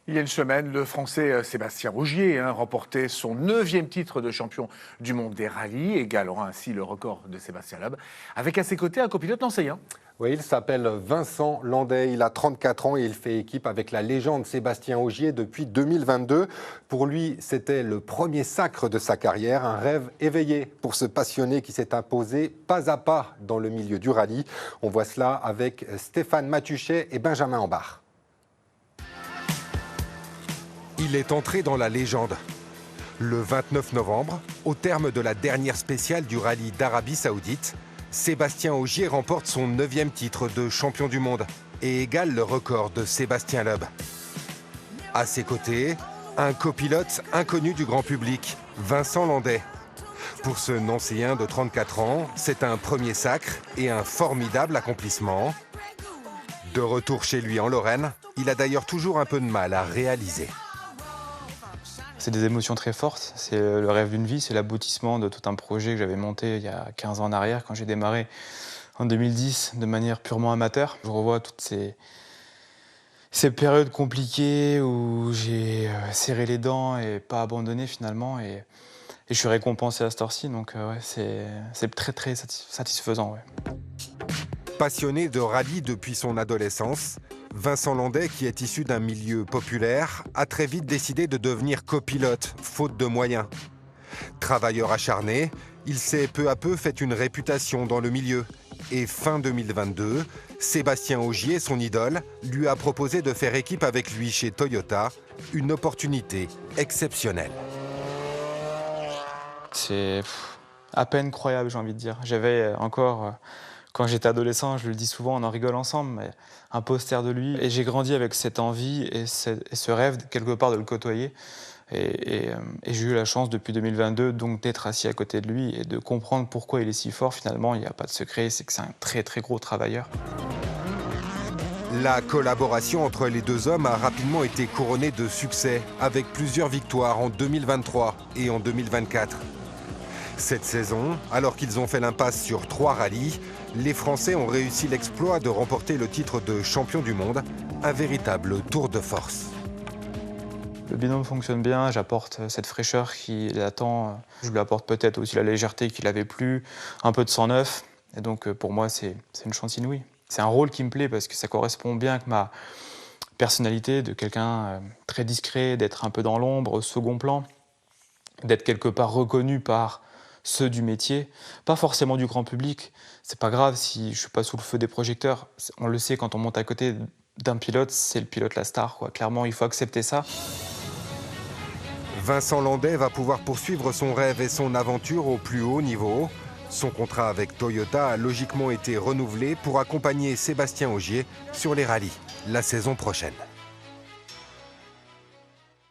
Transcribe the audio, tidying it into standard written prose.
Il y a une semaine, le Français Sébastien Ogier remportait son 9e titre de champion du monde des rallyes, égalant ainsi le record de Sébastien Loeb, avec à ses côtés un copilote Nancy. Oui, il s'appelle Vincent Landais, il a 34 ans et il fait équipe avec la légende Sébastien Ogier depuis 2022. Pour lui, c'était le premier sacre de sa carrière, un rêve éveillé pour ce passionné qui s'est imposé pas à pas dans le milieu du rallye. On voit cela avec Stéphane Matuchet et Benjamin Ambard. Il est entré dans la légende. Le 29 novembre, au terme de la dernière spéciale du rallye d'Arabie Saoudite, Sébastien Ogier remporte son 9e titre de champion du monde et égale le record de Sébastien Loeb. À ses côtés, un copilote inconnu du grand public, Vincent Landais. Pour ce Nancéen de 34 ans, c'est un premier sacre et un formidable accomplissement. De retour chez lui en Lorraine, il a d'ailleurs toujours un peu de mal à réaliser. C'est des émotions très fortes, c'est le rêve d'une vie, c'est l'aboutissement de tout un projet que j'avais monté il y a 15 ans en arrière, quand j'ai démarré en 2010 de manière purement amateur. Je revois toutes ces périodes compliquées où j'ai serré les dents et pas abandonné finalement, et je suis récompensé à cette heure-ci, donc ouais, c'est très très satisfaisant. Ouais. Passionné de rallye depuis son adolescence, Vincent Landais, qui est issu d'un milieu populaire, a très vite décidé de devenir copilote, faute de moyens. Travailleur acharné, il s'est peu à peu fait une réputation dans le milieu. Et fin 2022, Sébastien Ogier, son idole, lui a proposé de faire équipe avec lui chez Toyota, une opportunité exceptionnelle. C'est à peine croyable, j'ai envie de dire. J'avais encore... Quand j'étais adolescent, je le dis souvent, on en rigole ensemble, mais un poster de lui. Et j'ai grandi avec cette envie et ce rêve, quelque part, de le côtoyer. Et j'ai eu la chance, depuis 2022, donc d'être assis à côté de lui et de comprendre pourquoi il est si fort. Finalement, il n'y a pas de secret, c'est que c'est un très, très gros travailleur. La collaboration entre les deux hommes a rapidement été couronnée de succès, avec plusieurs victoires en 2023 et en 2024. Cette saison, alors qu'ils ont fait l'impasse sur 3 rallyes, les Français ont réussi l'exploit de remporter le titre de champion du monde, un véritable tour de force. Le binôme fonctionne bien, j'apporte cette fraîcheur qu'il attend, je lui apporte peut-être aussi la légèreté qu'il n'avait plus, un peu de sang neuf, et donc pour moi c'est une chance inouïe. C'est un rôle qui me plaît parce que ça correspond bien avec ma personnalité de quelqu'un très discret, d'être un peu dans l'ombre, au second plan, d'être quelque part reconnu par ceux du métier, pas forcément du grand public. C'est pas grave si je suis pas sous le feu des projecteurs. On le sait, quand on monte à côté d'un pilote, c'est le pilote la star, quoi. Clairement, il faut accepter ça. Vincent Landais va pouvoir poursuivre son rêve et son aventure au plus haut niveau. Son contrat avec Toyota a logiquement été renouvelé pour accompagner Sébastien Ogier sur les rallyes la saison prochaine.